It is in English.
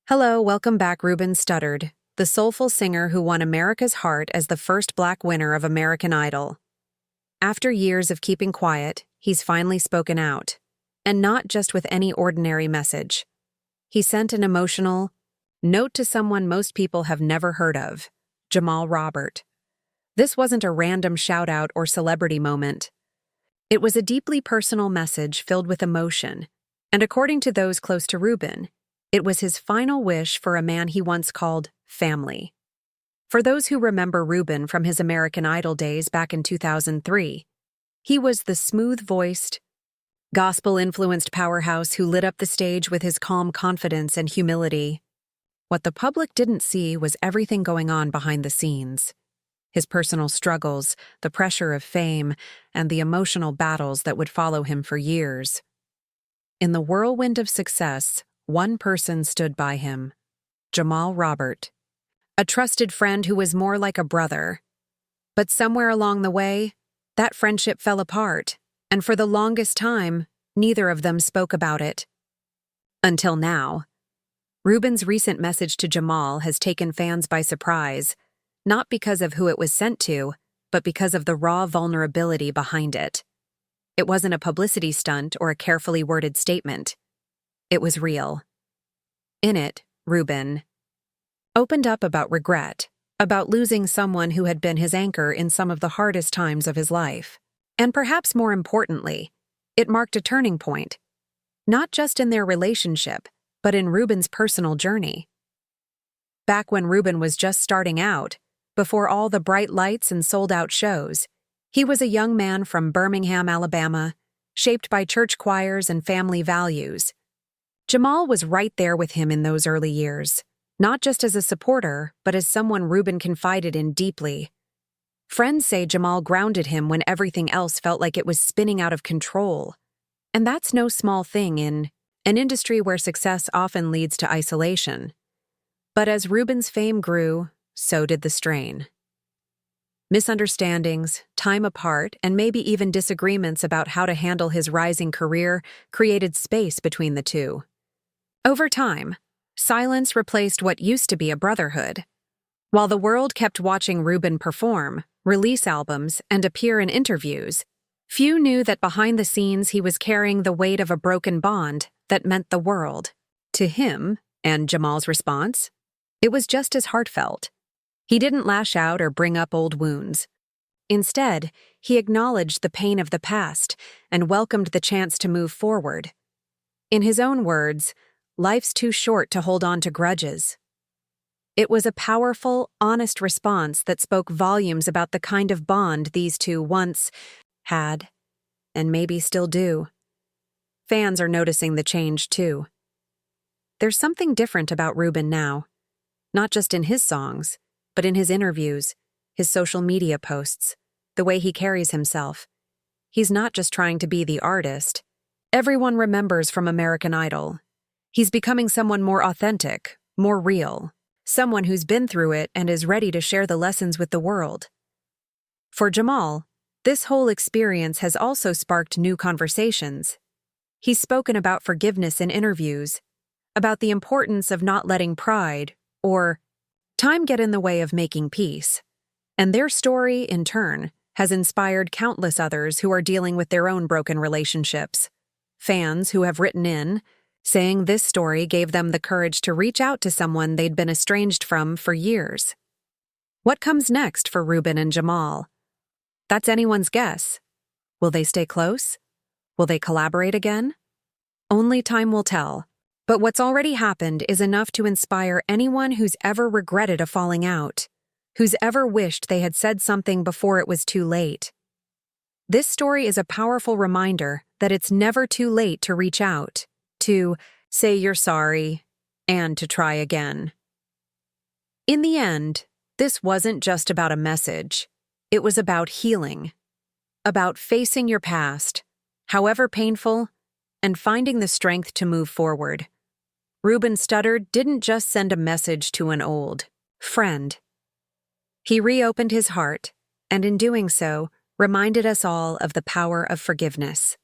Hello, welcome back, Ruben Studdard, the soulful singer who won America's heart as the first Black winner of American Idol. After years of keeping quiet, he's finally spoken out. And not just with any ordinary message. He sent an emotional note to someone most people have never heard of, Jamal Robert. This wasn't a random shout-out or celebrity moment. It was a deeply personal message filled with emotion, and according to those close to Ruben, it was his final wish for a man he once called family. For those who remember Ruben from his American Idol days back in 2003, he was the smooth-voiced, gospel-influenced powerhouse who lit up the stage with his calm confidence and humility. What the public didn't see was everything going on behind the scenes. His personal struggles, the pressure of fame, and the emotional battles that would follow him for years. In the whirlwind of success, one person stood by him, Jamal Robert, a trusted friend who was more like a brother. But somewhere along the way, that friendship fell apart, and for the longest time, neither of them spoke about it. Until now. Ruben's recent message to Jamal has taken fans by surprise, not because of who it was sent to, but because of the raw vulnerability behind it. It wasn't a publicity stunt or a carefully worded statement. It was real. In it, Ruben opened up about regret, about losing someone who had been his anchor in some of the hardest times of his life. And perhaps more importantly, it marked a turning point, not just in their relationship, but in Ruben's personal journey. Back when Ruben was just starting out, before all the bright lights and sold-out shows, he was a young man from Birmingham, Alabama, shaped by church choirs and family values. Jamal was right there with him in those early years, not just as a supporter, but as someone Ruben confided in deeply. Friends say Jamal grounded him when everything else felt like it was spinning out of control. And that's no small thing in an industry where success often leads to isolation. But as Ruben's fame grew, so did the strain. Misunderstandings, time apart, and maybe even disagreements about how to handle his rising career created space between the two. Over time, silence replaced what used to be a brotherhood. While the world kept watching Ruben perform, release albums, and appear in interviews, few knew that behind the scenes he was carrying the weight of a broken bond that meant the world. To him, and Jamal's response, it was just as heartfelt. He didn't lash out or bring up old wounds. Instead, he acknowledged the pain of the past and welcomed the chance to move forward. In his own words, life's too short to hold on to grudges. It was a powerful, honest response that spoke volumes about the kind of bond these two once had, and maybe still do. Fans are noticing the change, too. There's something different about Ruben now, not just in his songs, but in his interviews, his social media posts, the way he carries himself. He's not just trying to be the artist everyone remembers from American Idol. He's becoming someone more authentic, more real, someone who's been through it and is ready to share the lessons with the world. For Jamal, this whole experience has also sparked new conversations. He's spoken about forgiveness in interviews, about the importance of not letting pride or time get in the way of making peace. And their story, in turn, has inspired countless others who are dealing with their own broken relationships. Fans who have written in, saying this story gave them the courage to reach out to someone they'd been estranged from for years. What comes next for Ruben and Jamal? That's anyone's guess. Will they stay close? Will they collaborate again? Only time will tell. But what's already happened is enough to inspire anyone who's ever regretted a falling out, who's ever wished they had said something before it was too late. This story is a powerful reminder that it's never too late to reach out, to say you're sorry, and to try again. In the end, this wasn't just about a message. It was about healing, about facing your past, however painful, and finding the strength to move forward. Ruben Studdard didn't just send a message to an old friend. He reopened his heart, and in doing so, reminded us all of the power of forgiveness.